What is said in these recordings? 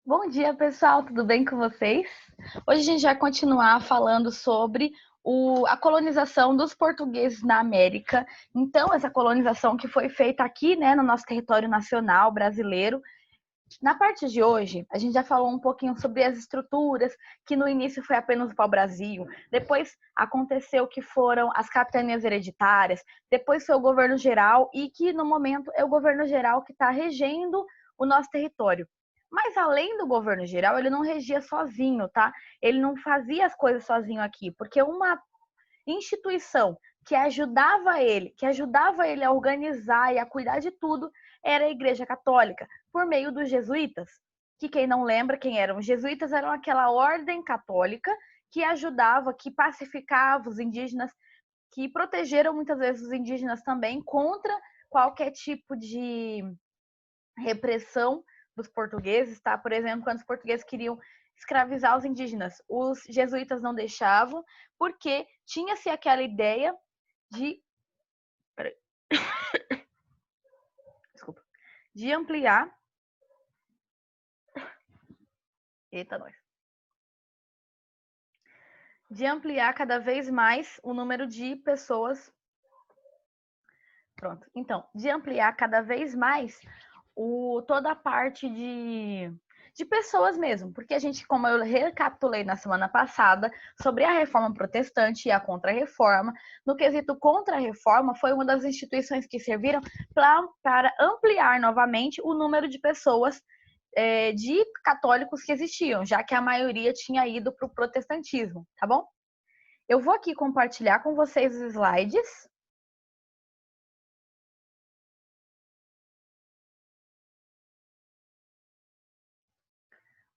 Bom dia, pessoal, tudo bem com vocês? Hoje a gente vai continuar falando sobre a colonização dos portugueses na América. Então, essa colonização que foi feita aqui, né, no nosso território nacional brasileiro. Na parte de hoje, a gente já falou um pouquinho sobre as estruturas, que no início foi apenas o pau-brasil, depois aconteceu que foram as capitanias hereditárias, depois foi o governo geral e que no momento é o governo geral que está regendo o nosso território. Mas além do governo geral, ele não regia sozinho, tá? Ele não fazia as coisas sozinho aqui, porque uma instituição que ajudava ele a organizar e a cuidar de tudo, era a Igreja Católica, por meio dos jesuítas. Que quem não lembra quem eram os jesuítas, eram aquela ordem católica que ajudava, que pacificava os indígenas, que protegeram muitas vezes os indígenas também contra qualquer tipo de repressão dos portugueses, tá? Por exemplo, quando os portugueses queriam escravizar os indígenas, os jesuítas não deixavam, porque tinha-se aquela ideia de, desculpa, de ampliar, eita nós, de ampliar cada vez mais o número de pessoas, pronto, então, de ampliar cada vez mais toda a parte de pessoas mesmo, porque a gente, como eu recapitulei na semana passada, sobre a reforma protestante e a contra-reforma, no quesito contra-reforma, foi uma das instituições que serviram para ampliar novamente o número de pessoas de católicos que existiam, já que a maioria tinha ido para o protestantismo, tá bom? Eu vou aqui compartilhar com vocês os slides.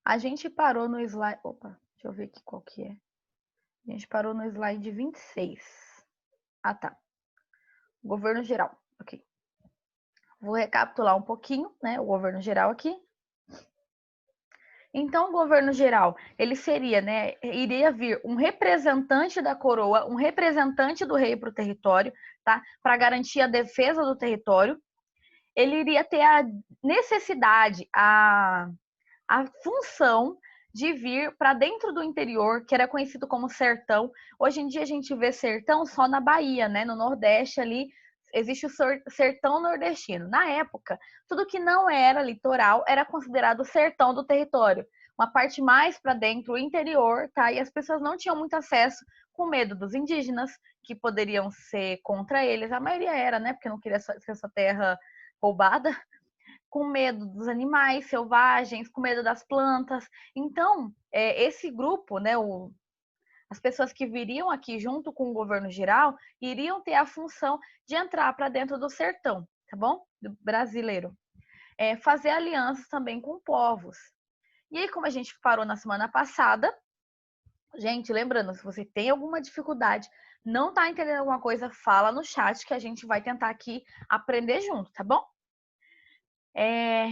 A gente parou no slide. Opa, deixa eu ver aqui qual que é. A gente parou no slide 26. Ah, tá. Governo geral. Ok. Vou recapitular um pouquinho, né? O governo geral aqui. Então, o governo geral, ele seria, né? Iria vir um representante da coroa, um representante do rei para o território, tá? Para garantir a defesa do território. Ele iria ter a necessidade, a função de vir para dentro do interior, que era conhecido como sertão. Hoje em dia a gente vê sertão só na Bahia, né? No Nordeste ali existe o sertão nordestino. Na época, tudo que não era litoral era considerado sertão do território. Uma parte mais para dentro, o interior, tá? E as pessoas não tinham muito acesso, com medo dos indígenas, que poderiam ser contra eles. A maioria era, né? Porque não queria ser essa terra roubada, com medo dos animais selvagens, com medo das plantas. Então, esse grupo, né, as pessoas que viriam aqui junto com o governo geral, iriam ter a função de entrar para dentro do sertão, tá bom? Do brasileiro. Fazer alianças também com povos. E aí, como a gente parou na semana passada, gente, lembrando, se você tem alguma dificuldade, não está entendendo alguma coisa, fala no chat que a gente vai tentar aqui aprender junto, tá bom?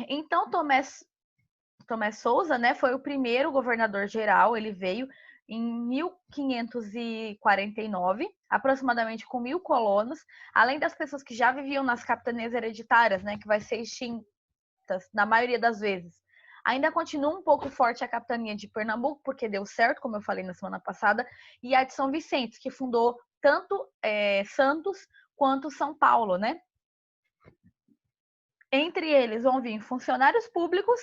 Então, Tomé Souza, né, foi o primeiro governador geral, ele veio em 1549, aproximadamente com 1.000 colonos, além das pessoas que já viviam nas capitanias hereditárias, né, que vai ser extintas na maioria das vezes. Ainda continua um pouco forte a capitania de Pernambuco, porque deu certo, como eu falei na semana passada, e a de São Vicente, que fundou tanto Santos quanto São Paulo, né? Entre eles vão vir funcionários públicos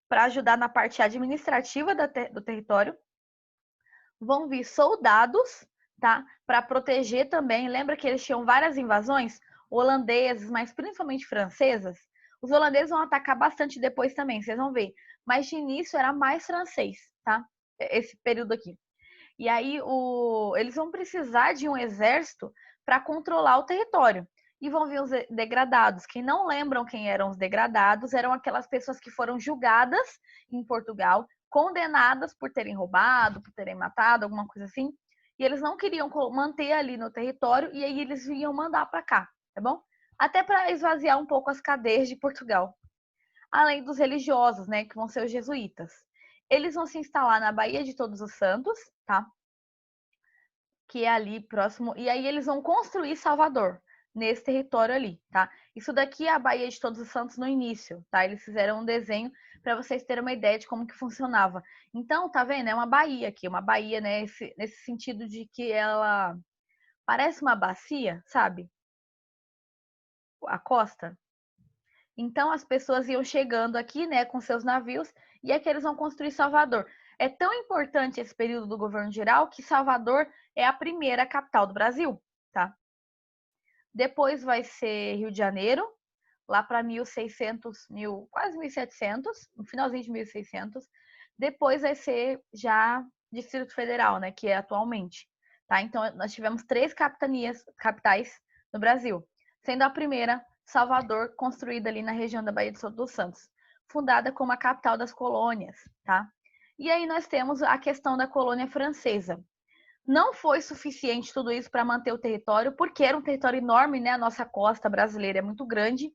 para ajudar na parte administrativa do território, vão vir soldados, tá? Para proteger também. Lembra que eles tinham várias invasões holandesas, mas principalmente francesas? Os holandeses vão atacar bastante depois também, vocês vão ver. Mas de início era mais francês, tá? Esse período aqui. E aí eles vão precisar de um exército para controlar o território. E vão vir os degradados. Quem não lembram quem eram os degradados, eram aquelas pessoas que foram julgadas em Portugal, condenadas por terem roubado, por terem matado, alguma coisa assim. E eles não queriam manter ali no território, e aí eles iam mandar para cá, tá bom? Até para esvaziar um pouco as cadeias de Portugal. Além dos religiosos, né, que vão ser os jesuítas. Eles vão se instalar na Baía de Todos os Santos, tá? Que é ali próximo, e aí eles vão construir Salvador, nesse território ali, tá? Isso daqui é a Baía de Todos os Santos no início, tá? Eles fizeram um desenho para vocês terem uma ideia de como que funcionava. Então, tá vendo? É uma baía aqui, uma baía, né? Nesse sentido de que ela parece uma bacia, sabe? A costa. Então, as pessoas iam chegando aqui, né, com seus navios, e aqui eles vão construir Salvador. É tão importante esse período do governo geral que Salvador é a primeira capital do Brasil, tá? Depois vai ser Rio de Janeiro, lá para 1600, quase 1700, no finalzinho de 1600. Depois vai ser já Distrito Federal, né, que é atualmente, tá? Então nós tivemos 3 capitais no Brasil, sendo a primeira Salvador, construída ali na região da Baía de Todos os Santos, fundada como a capital das colônias, tá? E aí nós temos a questão da colônia francesa. Não foi suficiente tudo isso para manter o território, porque era um território enorme, né? A nossa costa brasileira é muito grande.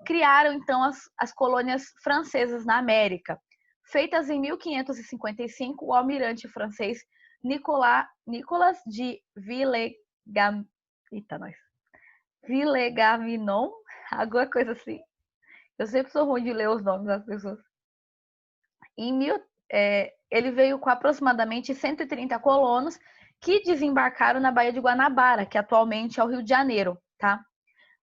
Criaram então as colônias francesas na América. Feitas em 1555, o almirante francês Nicolas de Villegavinon, alguma coisa assim. Eu sempre sou ruim de ler os nomes das pessoas. Ele veio com aproximadamente 130 colonos que desembarcaram na Baía de Guanabara, que atualmente é o Rio de Janeiro, tá?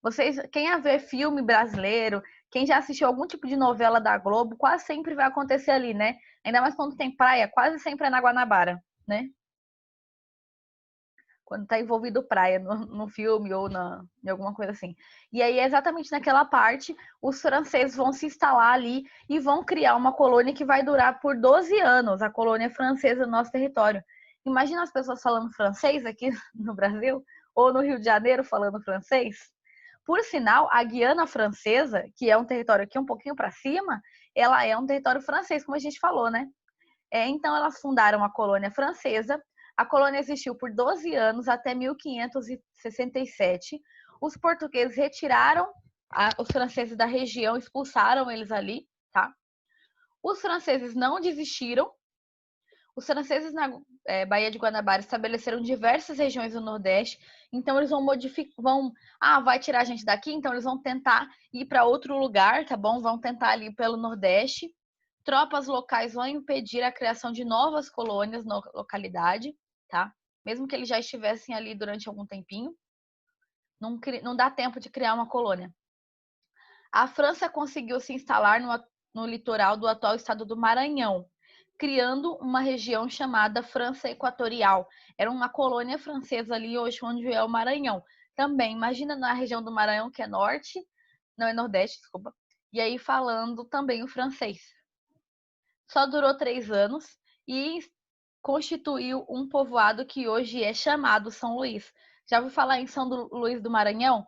Vocês, quem a ver filme brasileiro, quem já assistiu algum tipo de novela da Globo, quase sempre vai acontecer ali, né? Ainda mais quando tem praia, quase sempre é na Guanabara, né? Quando tá envolvido praia no filme ou em alguma coisa assim. E aí, exatamente naquela parte, os franceses vão se instalar ali e vão criar uma colônia que vai durar por 12 anos, a colônia francesa no nosso território. Imagina as pessoas falando francês aqui no Brasil, ou no Rio de Janeiro falando francês. Por sinal, a Guiana Francesa, que é um território aqui um pouquinho para cima, ela é um território francês, como a gente falou, né? Então, elas fundaram a colônia francesa. A colônia existiu por 12 anos, até 1567. Os portugueses retiraram os franceses da região, expulsaram eles ali, tá? Os franceses não desistiram. Os franceses na Baía de Guanabara estabeleceram diversas regiões do Nordeste, então eles vai tirar a gente daqui, então eles vão tentar ir para outro lugar, tá bom? Vão tentar ali pelo Nordeste. Tropas locais vão impedir a criação de novas colônias na localidade, tá? Mesmo que eles já estivessem ali durante algum tempinho, não dá tempo de criar uma colônia. A França conseguiu se instalar no litoral do atual estado do Maranhão, criando uma região chamada França Equatorial. Era uma colônia francesa ali hoje onde é o Maranhão. Também, imagina na região do Maranhão, que é norte, não é nordeste, desculpa, e aí falando também o francês. Só durou 3 anos e constituiu um povoado que hoje é chamado São Luís. Já ouviu falar em São Luís do Maranhão?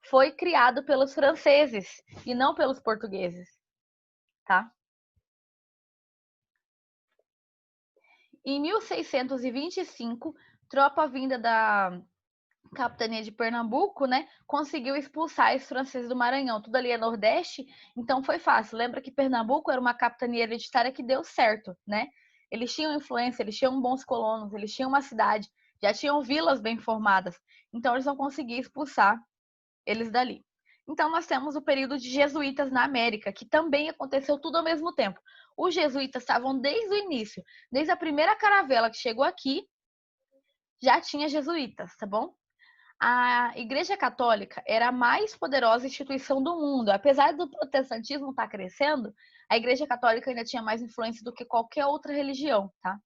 Foi criado pelos franceses e não pelos portugueses, tá? Em 1625, tropa vinda da capitania de Pernambuco, né, conseguiu expulsar os franceses do Maranhão. Tudo ali é Nordeste, então foi fácil. Lembra que Pernambuco era uma capitania hereditária que deu certo, né? Eles tinham influência, eles tinham bons colonos, eles tinham uma cidade, já tinham vilas bem formadas. Então eles vão conseguir expulsar eles dali. Então nós temos o período de jesuítas na América, que também aconteceu tudo ao mesmo tempo. Os jesuítas estavam desde o início, desde a primeira caravela que chegou aqui, já tinha jesuítas, tá bom? A Igreja Católica era a mais poderosa instituição do mundo. Apesar do protestantismo estar crescendo, a Igreja Católica ainda tinha mais influência do que qualquer outra religião, tá?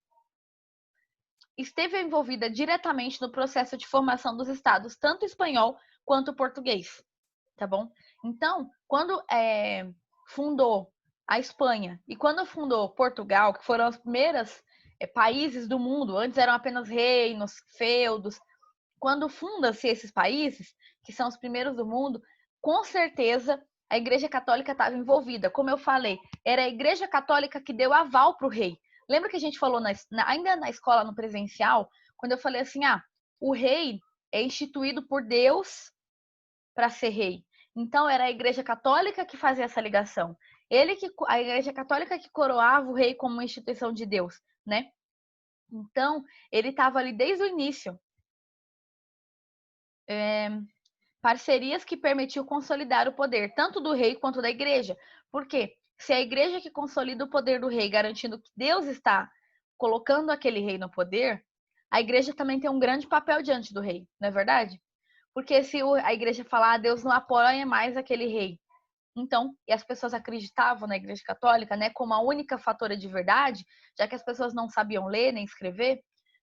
Esteve envolvida diretamente no processo de formação dos estados, tanto espanhol quanto português, tá bom? Então, quando fundou a Espanha e quando fundou Portugal, que foram os primeiros países do mundo, antes eram apenas reinos, feudos, quando funda-se esses países, que são os primeiros do mundo, com certeza a Igreja Católica estava envolvida. Como eu falei, era a Igreja Católica que deu aval para o rei. Lembra que a gente falou ainda na escola, no presencial, quando eu falei assim, o rei é instituído por Deus para ser rei. Então era a Igreja Católica que fazia essa ligação. A Igreja Católica que coroava o rei como uma instituição de Deus, né? Então, ele estava ali desde o início. Parcerias que permitiam consolidar o poder tanto do rei quanto da igreja. Por quê? Se a igreja que consolida o poder do rei, garantindo que Deus está colocando aquele rei no poder, a igreja também tem um grande papel diante do rei, não é verdade? Porque se a igreja falar, Deus não apoia mais aquele rei, então, e as pessoas acreditavam na Igreja Católica, né, como a única fatora de verdade, já que as pessoas não sabiam ler nem escrever,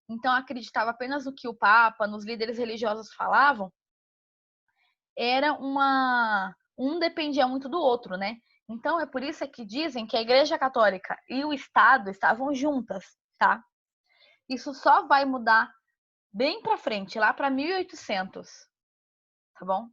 então acreditava apenas no que o Papa, nos líderes religiosos falavam, era um dependia muito do outro, né? Então é por isso que dizem que a Igreja Católica e o Estado estavam juntas, tá? Isso só vai mudar bem para frente, lá para 1800, tá bom?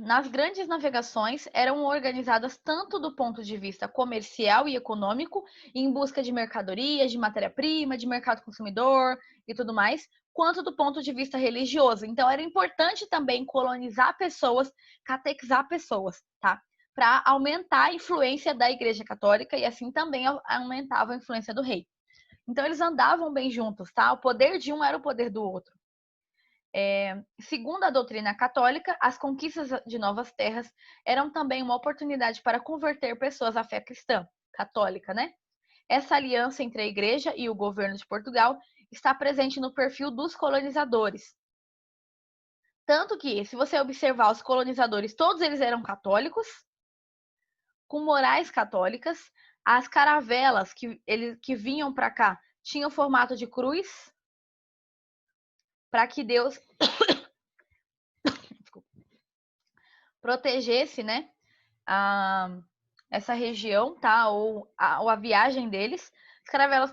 Nas grandes navegações eram organizadas tanto do ponto de vista comercial e econômico, em busca de mercadorias, de matéria-prima, de mercado consumidor e tudo mais, quanto do ponto de vista religioso. Então, era importante também colonizar pessoas, catequizar pessoas, tá? Para aumentar a influência da Igreja Católica e assim também aumentava a influência do rei. Então, eles andavam bem juntos, tá? O poder de um era o poder do outro. Segundo a doutrina católica, as conquistas de novas terras eram também uma oportunidade para converter pessoas à fé cristã católica, né? Essa aliança entre a igreja e o governo de Portugal está presente no perfil dos colonizadores. Tanto que, se você observar os colonizadores, todos eles eram católicos, com morais católicas. As caravelas que vinham para cá tinham formato de cruz, para que Deus protegesse, né, essa região, tá? Ou a viagem deles. As caravelas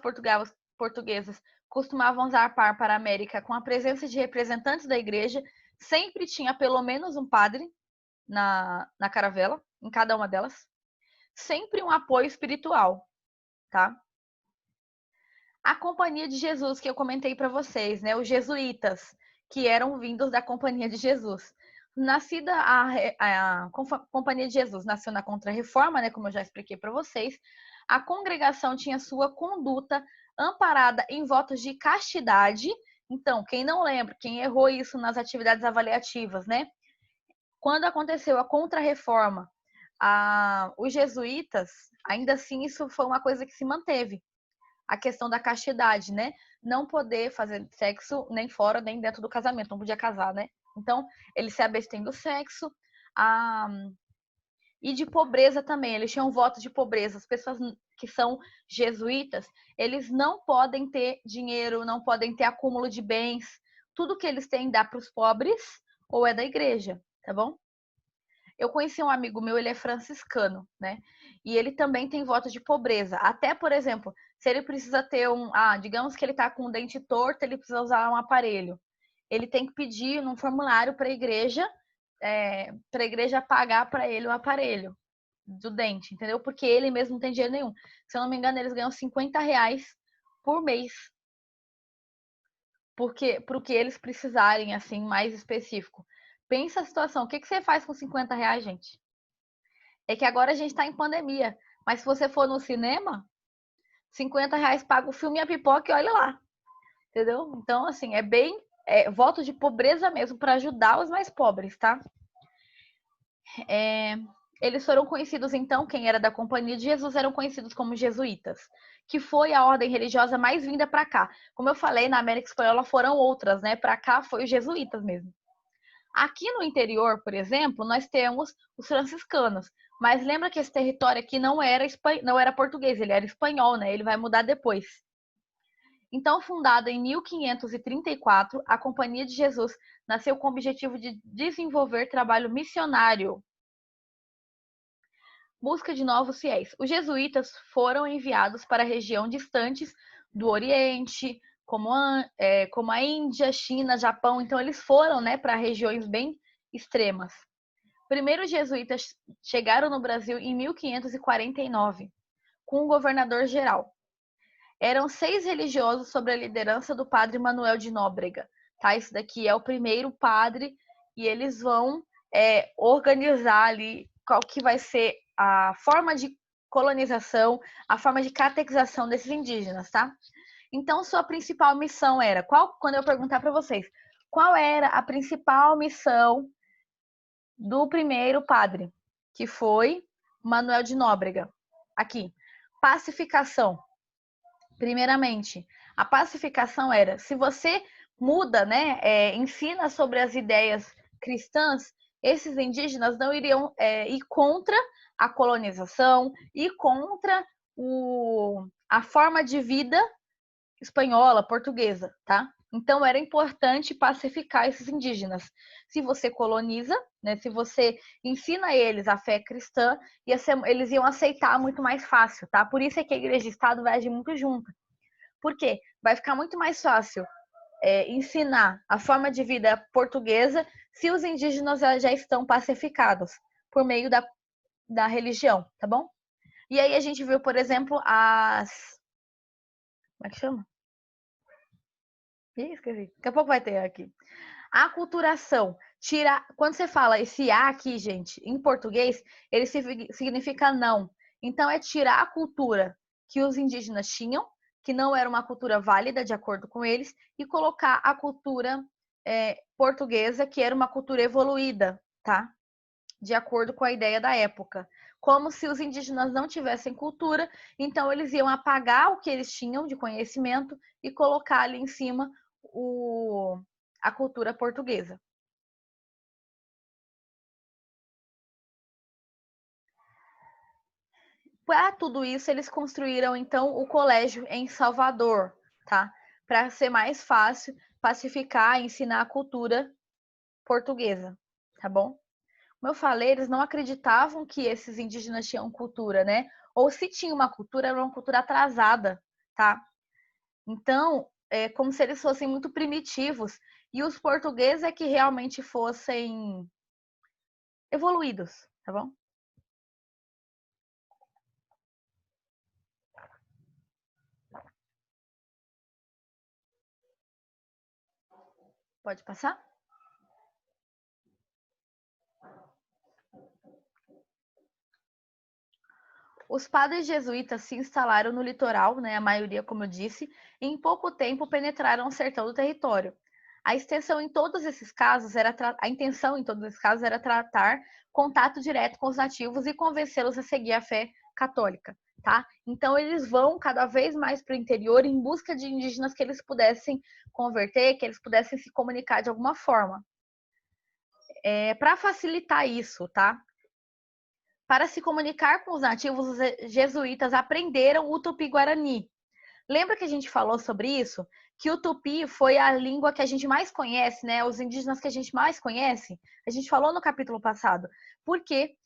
portuguesas costumavam zarpar para a América com a presença de representantes da igreja. Sempre tinha pelo menos um padre na caravela, em cada uma delas. Sempre um apoio espiritual, tá? A Companhia de Jesus, que eu comentei para vocês, né? Os jesuítas, que eram vindos da Companhia de Jesus. Nascida a Companhia de Jesus nasceu na Contra-Reforma, né, como eu já expliquei para vocês. A congregação tinha sua conduta amparada em votos de castidade. Então, quem não lembra, quem errou isso nas atividades avaliativas, né? Quando aconteceu a Contra-Reforma, os jesuítas, ainda assim, isso foi uma coisa que se manteve. A questão da castidade, né? Não poder fazer sexo nem fora, nem dentro do casamento, não podia casar, né? Então, eles se abstêm do sexo. E de pobreza também, eles tinham voto de pobreza. As pessoas que são jesuítas, eles não podem ter dinheiro, não podem ter acúmulo de bens. Tudo que eles têm dá para os pobres ou é da igreja, tá bom? Eu conheci um amigo meu, ele é franciscano, né? E ele também tem voto de pobreza. Até, por exemplo, se ele precisa ter digamos que ele tá com um dente torto, ele precisa usar um aparelho. Ele tem que pedir num formulário para a igreja pagar para ele o aparelho do dente, entendeu? Porque ele mesmo não tem dinheiro nenhum. Se eu não me engano, eles ganham R$ 50 por mês. Porque, pro que eles precisarem, assim, mais específico. Pensa a situação. O que você faz com R$ 50, gente? É que agora a gente tá em pandemia. Mas se você for no cinema, R$ 50 paga o filme e a pipoca e olha lá. Entendeu? Então, assim, é bem voto de pobreza mesmo para ajudar os mais pobres, tá? Eles foram conhecidos, então, quem era da Companhia de Jesus eram conhecidos como jesuítas, que foi a ordem religiosa mais vinda para cá. Como eu falei, na América Espanhola foram outras, né? Para cá foi os jesuítas mesmo. Aqui no interior, por exemplo, nós temos os franciscanos. Mas lembra que esse território aqui não era português, ele era espanhol, né? Ele vai mudar depois. Então, fundada em 1534, a Companhia de Jesus nasceu com o objetivo de desenvolver trabalho missionário, busca de novos fiéis. Os jesuítas foram enviados para regiões distantes do Oriente, como a Índia, China, Japão. Então, eles foram, né, para regiões bem extremas. Primeiro, os jesuítas chegaram no Brasil em 1549, com o governador-geral. Eram 6 religiosos sob a liderança do padre Manuel de Nóbrega. Tá? Esse daqui é o primeiro padre e eles vão organizar ali qual que vai ser a forma de colonização, a forma de catequização desses indígenas, tá? Então, sua principal missão era, quando eu perguntar para vocês, qual era a principal missão do primeiro padre? Que foi Manuel de Nóbrega. Aqui, pacificação. Primeiramente, a pacificação era, se você muda, né, ensina sobre as ideias cristãs, esses indígenas não iriam ir contra a colonização, ir contra a forma de vida espanhola, portuguesa, tá? Então era importante pacificar esses indígenas. Se você coloniza, né, se você ensina eles a fé cristã, eles iam aceitar muito mais fácil, tá? Por isso é que a igreja e o Estado vai agir muito junto. Por quê? Vai ficar muito mais fácil ensinar a forma de vida portuguesa se os indígenas já estão pacificados por meio da religião, tá bom? E aí a gente viu, por exemplo, como é que chama? Ih, esqueci. Daqui a pouco vai ter aqui. A aculturação. Quando você fala esse A aqui, gente, em português, ele significa não. Então, é tirar a cultura que os indígenas tinham, que não era uma cultura válida, de acordo com eles, e colocar a cultura portuguesa, que era uma cultura evoluída, tá? De acordo com a ideia da época. Como se os indígenas não tivessem cultura, então eles iam apagar o que eles tinham de conhecimento e colocar ali em cima a cultura portuguesa. Para tudo isso, eles construíram então o colégio em Salvador, tá? Para ser mais fácil pacificar e ensinar a cultura portuguesa, tá bom? Como eu falei, eles não acreditavam que esses indígenas tinham cultura, né? Ou se tinha uma cultura, era uma cultura atrasada, tá? Então, é como se eles fossem muito primitivos e os portugueses é que realmente fossem evoluídos, tá bom? Pode passar? Os padres jesuítas se instalaram no litoral, né, a maioria, como eu disse, e em pouco tempo penetraram o sertão do território. A intenção em todos esses casos era tratar contato direto com os nativos e convencê-los a seguir a fé católica, tá? Então eles vão cada vez mais para o interior em busca de indígenas que eles pudessem converter, que eles pudessem se comunicar de alguma forma. Para facilitar isso, tá? Para se comunicar com os nativos, os jesuítas aprenderam o tupi-guarani. Lembra que a gente falou sobre isso? Que o tupi foi a língua que a gente mais conhece, né? Os indígenas que a gente mais conhece. A gente falou no capítulo passado. Porque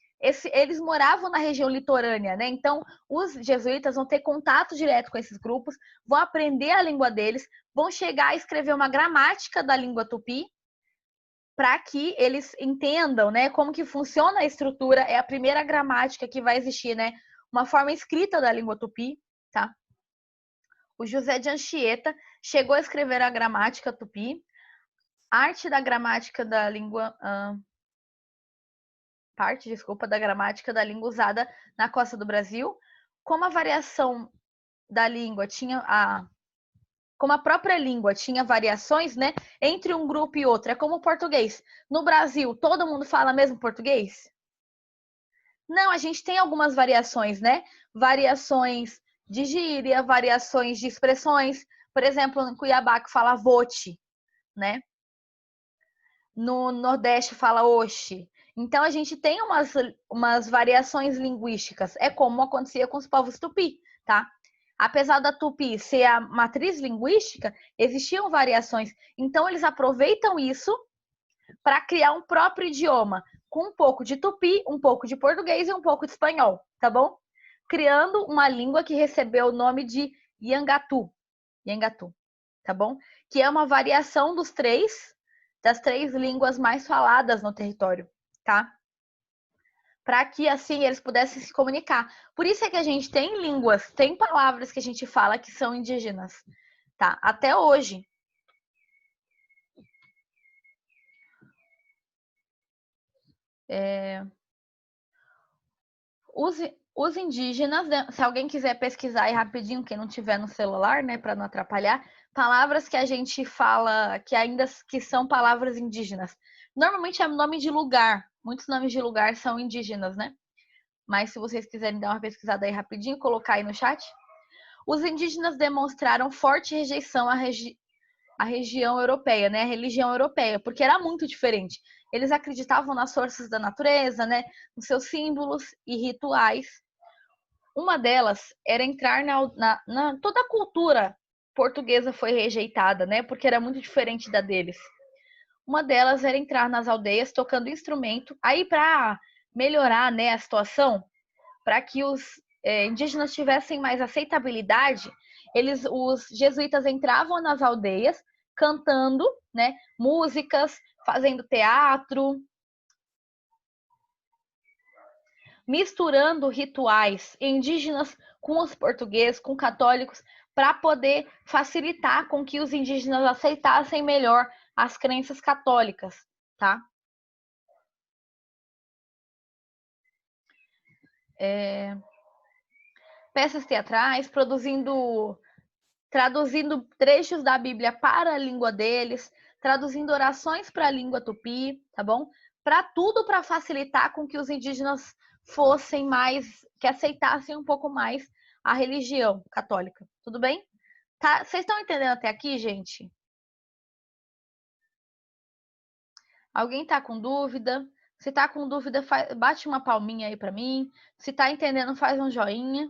eles moravam na região litorânea, né? Então, os jesuítas vão ter contato direto com esses grupos, vão aprender a língua deles, vão chegar a escrever uma gramática da língua tupi, para que eles entendam, né, como que funciona a estrutura. É a primeira gramática que vai existir, né, uma forma escrita da língua tupi, tá? O José de Anchieta chegou a escrever a gramática tupi, arte da gramática da língua, da gramática da língua usada na costa do Brasil. Como a variação da língua como a própria língua tinha variações, né, entre um grupo e outro. É como o português. No Brasil, todo mundo fala mesmo português? Não, a gente tem algumas variações, né? Variações de gíria, variações de expressões. Por exemplo, em Cuiabá que fala vote, né? No Nordeste fala oxe. Então a gente tem umas variações linguísticas. É como acontecia com os povos tupi, tá? Apesar da tupi ser a matriz linguística, existiam variações. Então eles aproveitam isso para criar um próprio idioma, com um pouco de tupi, um pouco de português e um pouco de espanhol, tá bom? Criando uma língua que recebeu o nome de Yangatu, tá bom? Que é uma variação das três línguas mais faladas no território, tá? Para que assim eles pudessem se comunicar. Por isso é que a gente tem línguas, tem palavras que a gente fala que são indígenas, tá? Até hoje. Os indígenas, né, se alguém quiser pesquisar aí rapidinho, quem não tiver no celular, né, para não atrapalhar, palavras que a gente fala que ainda que são palavras indígenas. Normalmente é nome de lugar. Muitos nomes de lugar são indígenas, né? mas se vocês quiserem dar uma pesquisada aí rapidinho, colocar aí no chat. Os indígenas demonstraram forte rejeição à região europeia, né? A religião europeia, porque era muito diferente. Eles acreditavam nas forças da natureza, né? Nos seus símbolos e rituais. Uma delas era entrar toda a cultura portuguesa foi rejeitada, né? Porque era muito diferente da deles. Uma delas era entrar nas aldeias tocando instrumento. Aí, para melhorar, né, a situação, para que os indígenas tivessem mais aceitabilidade, os jesuítas entravam nas aldeias cantando, né, músicas, fazendo teatro, misturando rituais indígenas com os portugueses, com católicos, para poder facilitar com que os indígenas aceitassem melhor as crenças católicas, tá? Peças teatrais, traduzindo trechos da Bíblia para a língua deles, traduzindo orações para a língua tupi, tá bom? Para tudo para facilitar com que os indígenas fossem mais, que aceitassem um pouco mais a religião católica. Tudo bem? Tá? Vocês estão entendendo até aqui, gente? Alguém tá com dúvida? Se tá com dúvida, bate uma palminha aí para mim. Se tá entendendo, faz um joinha.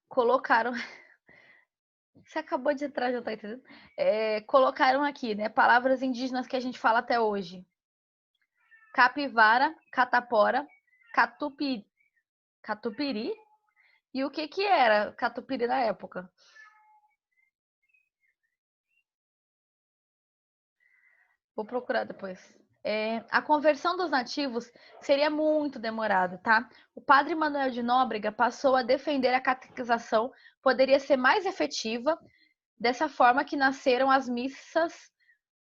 Colocaram. Você acabou de entrar, já tá entendendo? Colocaram aqui, né? Palavras indígenas que a gente fala até hoje. Capivara, catapora, catupiri. E o que era catupiri na época? Vou procurar depois. A conversão dos nativos seria muito demorada, tá? O padre Manuel de Nóbrega passou a defender a catequização poderia ser mais efetiva, dessa forma que nasceram as missas,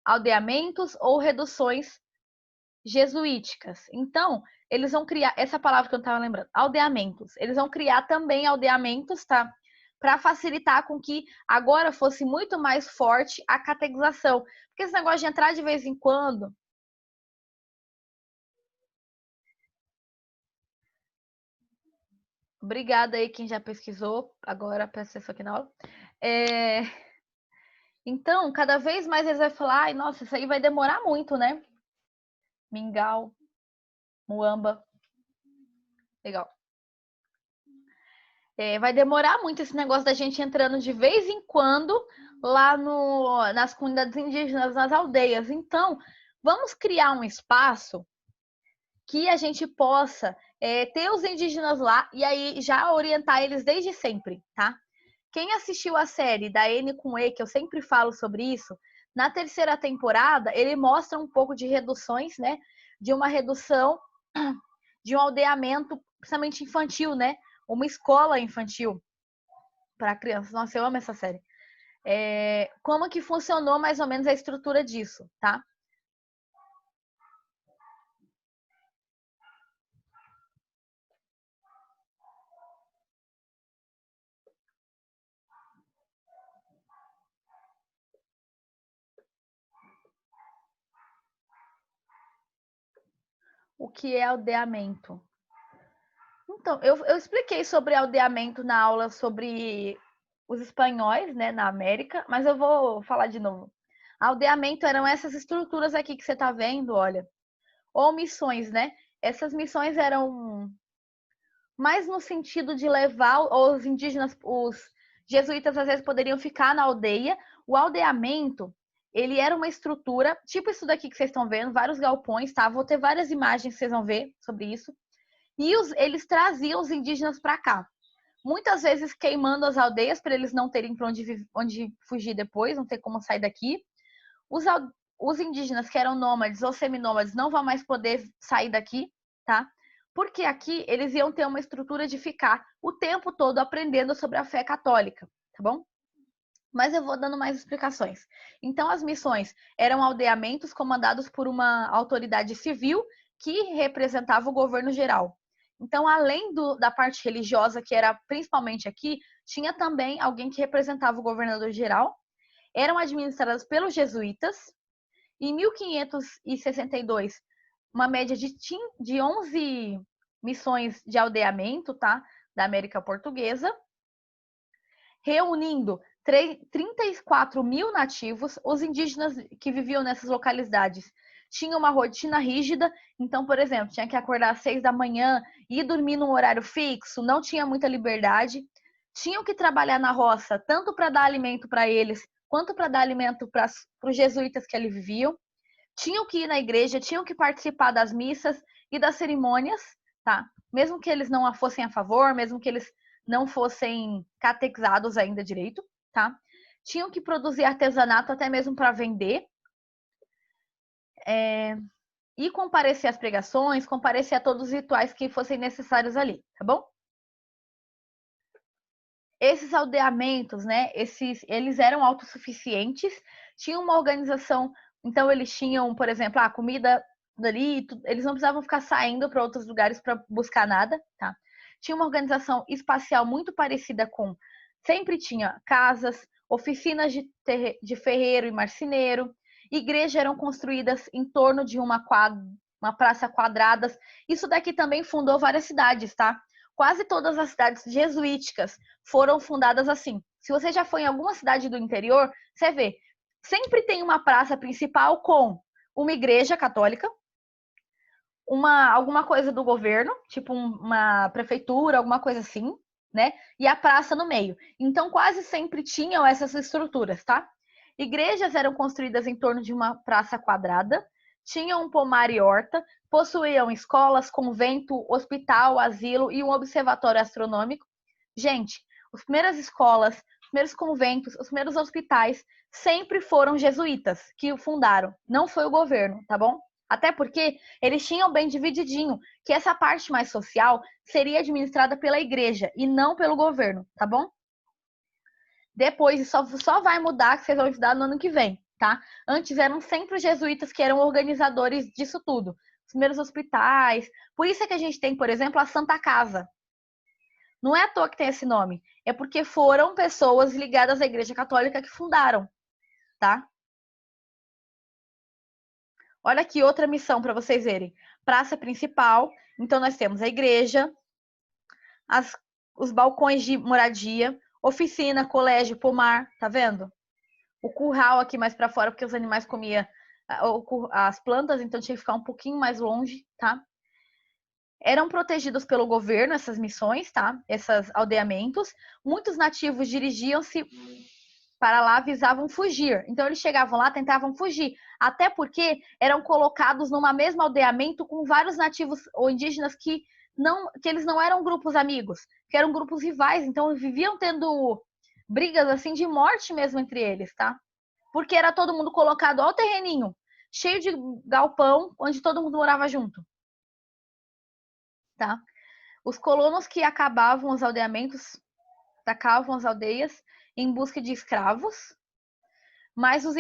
aldeamentos ou reduções jesuíticas. Então, eles vão criar, essa palavra que eu não estava lembrando, aldeamentos. Eles vão criar também aldeamentos, tá? Para facilitar com que agora fosse muito mais forte a catequização. Porque esse negócio de entrar de vez em quando. Obrigada aí quem já pesquisou. Agora presta atenção aqui na aula. Então, cada vez mais eles vão falar, ai, nossa, isso aí vai demorar muito, né? Mingau, Muamba. Legal. Vai demorar muito esse negócio da gente entrando de vez em quando lá nas comunidades indígenas, nas aldeias. Então, vamos criar um espaço que a gente possa ter os indígenas lá e aí já orientar eles desde sempre, tá? Quem assistiu a série da N com E, que eu sempre falo sobre isso, na terceira temporada ele mostra um pouco de reduções, né? De uma redução de um aldeamento, principalmente infantil, né? Uma escola infantil para crianças. Nossa, eu amo essa série. Como que funcionou mais ou menos a estrutura disso, tá? O que é aldeamento? Então, eu expliquei sobre aldeamento na aula sobre os espanhóis, né, na América, mas eu vou falar de novo. Aldeamento eram essas estruturas aqui que você está vendo, olha. Ou missões, né? Essas missões eram mais no sentido de levar os indígenas, os jesuítas às vezes poderiam ficar na aldeia. O aldeamento, ele era uma estrutura, tipo isso daqui que vocês estão vendo, vários galpões, tá? Vou ter várias imagens que vocês vão ver sobre isso. E eles traziam os indígenas para cá. Muitas vezes queimando as aldeias para eles não terem para onde fugir depois, não ter como sair daqui. Os indígenas que eram nômades ou seminômades não vão mais poder sair daqui, tá? Porque aqui eles iam ter uma estrutura de ficar o tempo todo aprendendo sobre a fé católica, tá bom? Mas eu vou dando mais explicações. Então, as missões eram aldeamentos comandados por uma autoridade civil que representava o governo geral. Então, além da parte religiosa, que era principalmente aqui, Tinha também alguém que representava o governador geral. Eram administradas pelos jesuítas. Em 1562, uma média de 11 missões de aldeamento, tá? Da América Portuguesa, reunindo 34 mil nativos. Os indígenas que viviam nessas localidades tinham uma rotina rígida. Então, por exemplo, tinha que acordar às 6 da manhã e dormir num horário fixo, não tinha muita liberdade. Tinham que trabalhar na roça, tanto para dar alimento para eles, quanto para dar alimento para os jesuítas que ali viviam. Tinham que ir na igreja, tinham que participar das missas e das cerimônias, tá? Mesmo que eles não fossem a favor, mesmo que eles não fossem catequizados ainda direito, tá? Tinham que produzir artesanato até mesmo para vender. E comparecer às pregações, comparecer a todos os rituais que fossem necessários ali, tá bom? Esses aldeamentos, né? Eles eram autossuficientes, tinham uma organização. Então, eles tinham, por exemplo, a comida dali, eles não precisavam ficar saindo para outros lugares para buscar nada, tá? Tinha uma organização espacial muito parecida com... Sempre tinha casas, oficinas de ferreiro e marceneiro, igrejas eram construídas em torno de uma praça quadrada. Isso daqui também fundou várias cidades, tá? Quase todas as cidades jesuíticas foram fundadas assim. Se você já foi em alguma cidade do interior, você vê, sempre tem uma praça principal com uma igreja católica, alguma coisa do governo, tipo uma prefeitura, alguma coisa assim, né? E a praça no meio. Então, quase sempre tinham essas estruturas, tá? Igrejas eram construídas em torno de uma praça quadrada, tinham um pomar e horta, possuíam escolas, convento, hospital, asilo e um observatório astronômico. Gente, as primeiras escolas, os primeiros conventos, os primeiros hospitais sempre foram jesuítas que o fundaram, não foi o governo, tá bom? Até porque eles tinham bem divididinho, que essa parte mais social seria administrada pela igreja e não pelo governo, tá bom? Depois só vai mudar, que vocês vão estudar no ano que vem, tá? Antes eram sempre os jesuítas que eram organizadores disso tudo. Os primeiros hospitais. Por isso é que a gente tem, por exemplo, a Santa Casa. Não é à toa que tem esse nome. É porque foram pessoas ligadas à Igreja Católica que fundaram, tá? Olha aqui outra missão para vocês verem. Praça principal. Então, nós temos a igreja, os balcões de moradia, oficina, colégio, pomar, tá vendo? O curral aqui mais para fora, porque os animais comiam as plantas, então tinha que ficar um pouquinho mais longe, tá? Eram protegidos pelo governo essas missões, tá? Esses aldeamentos. Muitos nativos dirigiam-se para lá, visavam fugir. Então eles chegavam lá, tentavam fugir, até porque eram colocados numa mesma aldeamento com vários nativos ou indígenas que eles não eram grupos amigos, que eram grupos rivais, então viviam tendo brigas assim de morte mesmo entre eles, tá? Porque era todo mundo colocado ao terreninho, cheio de galpão, onde todo mundo morava junto, tá? Os colonos que acabavam os aldeamentos, atacavam as aldeias em busca de escravos, mas os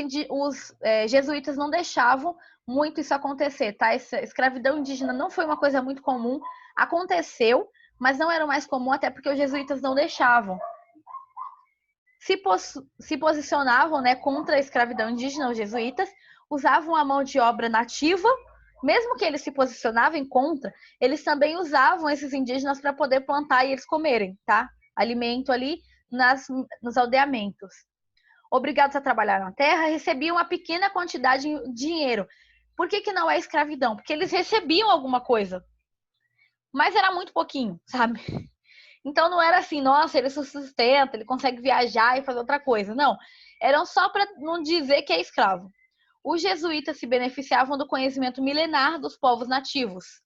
jesuítas não deixavam muito isso acontecer, tá? Essa escravidão indígena não foi uma coisa muito comum, aconteceu, mas não era o mais comum, até porque os jesuítas não deixavam. Se posicionavam, né, contra a escravidão indígena, os jesuítas usavam a mão de obra nativa, mesmo que eles se posicionavam contra, eles também usavam esses indígenas para poder plantar e eles comerem, tá? Alimento ali nos aldeamentos. Obrigados a trabalhar na terra, recebiam uma pequena quantidade de dinheiro. Por que não é escravidão? Porque eles recebiam alguma coisa, mas era muito pouquinho, sabe? Então não era assim, nossa, ele se sustenta, ele consegue viajar e fazer outra coisa. Não, eram só para não dizer que é escravo. Os jesuítas se beneficiavam do conhecimento milenar dos povos nativos.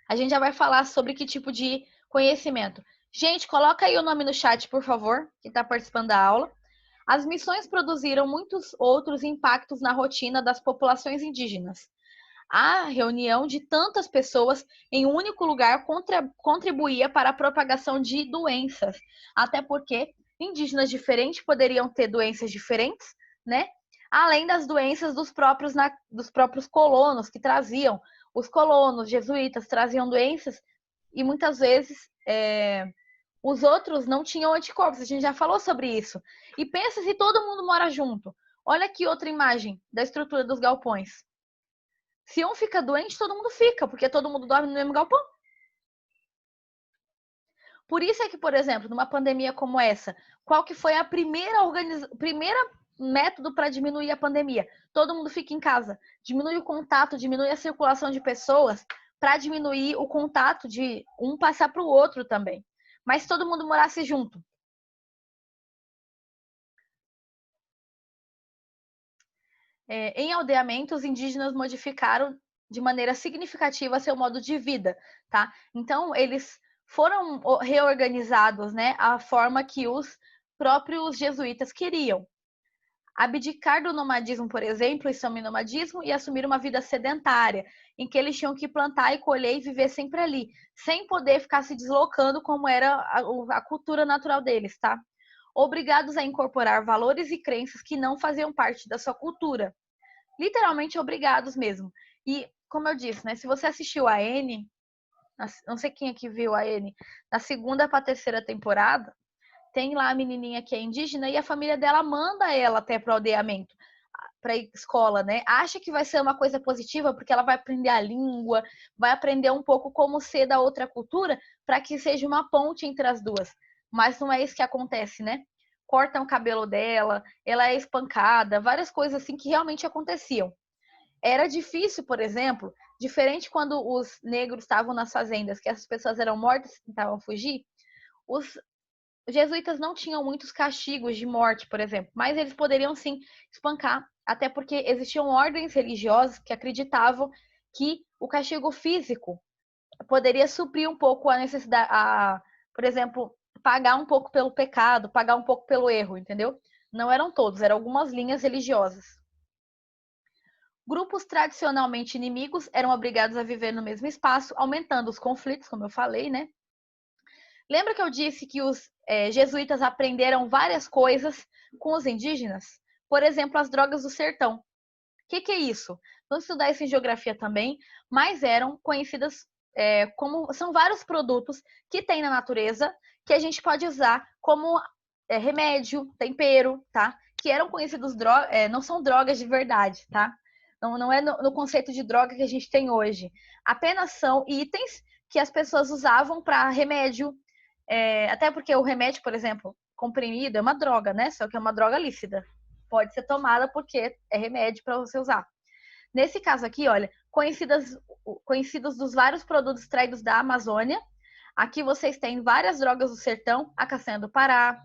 A gente já vai falar sobre que tipo de conhecimento. Gente, coloca aí o nome no chat, por favor, que está participando da aula. As missões produziram muitos outros impactos na rotina das populações indígenas. A reunião de tantas pessoas em um único lugar contribuía para a propagação de doenças, até porque indígenas diferentes poderiam ter doenças diferentes, né? Além das doenças dos próprios colonos que traziam. Os colonos jesuítas traziam doenças e muitas vezes os outros não tinham anticorpos. A gente já falou sobre isso. E pensa se todo mundo mora junto. Olha aqui outra imagem da estrutura dos galpões. Se um fica doente, todo mundo fica, porque todo mundo dorme no mesmo galpão. Por isso é que, por exemplo, numa pandemia como essa, qual que foi a primeira método para diminuir a pandemia? Todo mundo fica em casa. Diminui o contato, diminui a circulação de pessoas, para diminuir o contato de um passar para o outro também. Mas se todo mundo morasse junto. Em aldeamento, os indígenas modificaram de maneira significativa seu modo de vida, tá? Então, eles foram reorganizados, né, a forma que os próprios jesuítas queriam. Abdicar do nomadismo, por exemplo, e semi-nomadismo, e assumir uma vida sedentária, em que eles tinham que plantar e colher e viver sempre ali, sem poder ficar se deslocando como era a cultura natural deles, tá? Obrigados a incorporar valores e crenças que não faziam parte da sua cultura. Literalmente obrigados mesmo. E, como eu disse, né, se você assistiu a N, não sei quem aqui viu a N, na segunda para terceira temporada, tem lá a menininha que é indígena e a família dela manda ela até para o aldeamento, para escola, né? Acha que vai ser uma coisa positiva porque ela vai aprender a língua, vai aprender um pouco como ser da outra cultura, para que seja uma ponte entre as duas. Mas não é isso que acontece, né? Cortam o cabelo dela, ela é espancada, várias coisas assim que realmente aconteciam. Era difícil, por exemplo, diferente quando os negros estavam nas fazendas, que as pessoas eram mortas e tentavam fugir, os jesuítas não tinham muitos castigos de morte, por exemplo, mas eles poderiam sim espancar, até porque existiam ordens religiosas que acreditavam que o castigo físico poderia suprir um pouco a necessidade, por exemplo, pagar um pouco pelo pecado, pagar um pouco pelo erro, entendeu? Não eram todos, eram algumas linhas religiosas. Grupos tradicionalmente inimigos eram obrigados a viver no mesmo espaço, aumentando os conflitos, como eu falei, né? Lembra que eu disse que os jesuítas aprenderam várias coisas com os indígenas? Por exemplo, as drogas do sertão. O que é isso? Vamos estudar isso em geografia também, mas eram conhecidas como... São vários produtos que tem na natureza que a gente pode usar como remédio, tempero, tá? Que eram conhecidos... não são drogas de verdade, tá? Não é no conceito de droga que a gente tem hoje. Apenas são itens que as pessoas usavam para remédio, até porque o remédio, por exemplo, comprimido é uma droga, né? Só que é uma droga lícita. Pode ser tomada porque é remédio para você usar. Nesse caso aqui, olha, conhecidos dos vários produtos extraídos da Amazônia. Aqui vocês têm várias drogas do sertão, a castanha do Pará,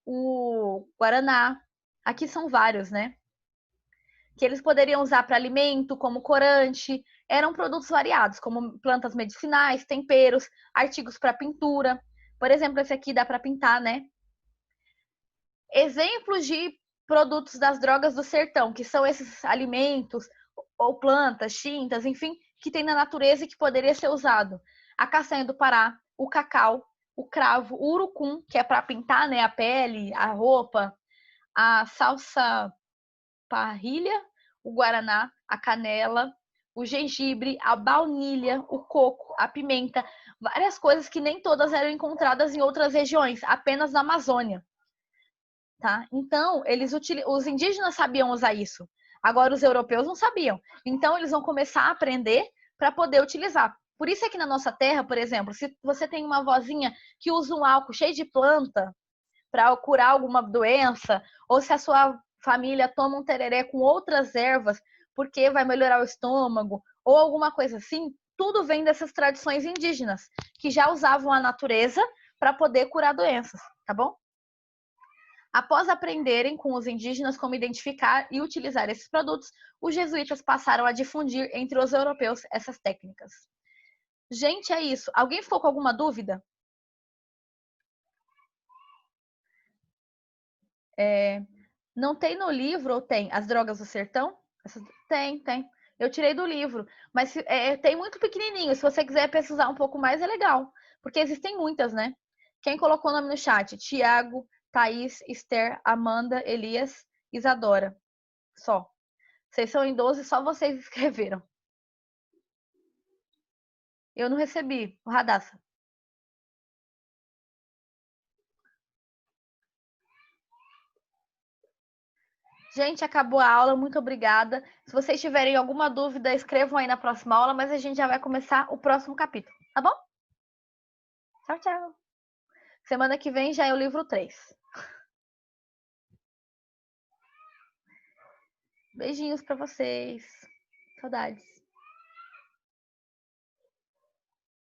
o guaraná. Aqui são vários, né? Que eles poderiam usar para alimento, como corante. Eram produtos variados, como plantas medicinais, temperos, artigos para pintura. Por exemplo, esse aqui dá para pintar, né? Exemplos de produtos das drogas do sertão, que são esses alimentos ou plantas, tintas, enfim, que tem na natureza e que poderia ser usado. A castanha do Pará, o cacau, o cravo, o urucum, que é para pintar, né, a pele, a roupa, a salsa parrilha, o guaraná, a canela, o gengibre, a baunilha, o coco, a pimenta, várias coisas que nem todas eram encontradas em outras regiões, apenas na Amazônia, tá? Então, os indígenas sabiam usar isso. Agora os europeus não sabiam. Então, eles vão começar a aprender para poder utilizar. Por isso é que na nossa terra, por exemplo, se você tem uma vozinha que usa um álcool cheio de planta para curar alguma doença, ou se a sua família toma um tereré com outras ervas porque vai melhorar o estômago, ou alguma coisa assim, tudo vem dessas tradições indígenas, que já usavam a natureza para poder curar doenças, tá bom? Após aprenderem com os indígenas como identificar e utilizar esses produtos, os jesuítas passaram a difundir entre os europeus essas técnicas. Gente, é isso. Alguém ficou com alguma dúvida? Não tem no livro, ou tem As Drogas do Sertão? Tem. Eu tirei do livro, mas tem muito pequenininho. Se você quiser pesquisar um pouco mais, é legal. Porque existem muitas, né? Quem colocou o nome no chat? Tiago, Thaís, Esther, Amanda, Elias, Isadora. Só. Vocês são em 12, só vocês escreveram. Eu não recebi, o Radassa. Gente, acabou a aula, muito obrigada. Se vocês tiverem alguma dúvida, escrevam aí na próxima aula, mas a gente já vai começar o próximo capítulo, tá bom? Tchau, tchau. Semana que vem já é o livro 3. Beijinhos pra vocês. Saudades.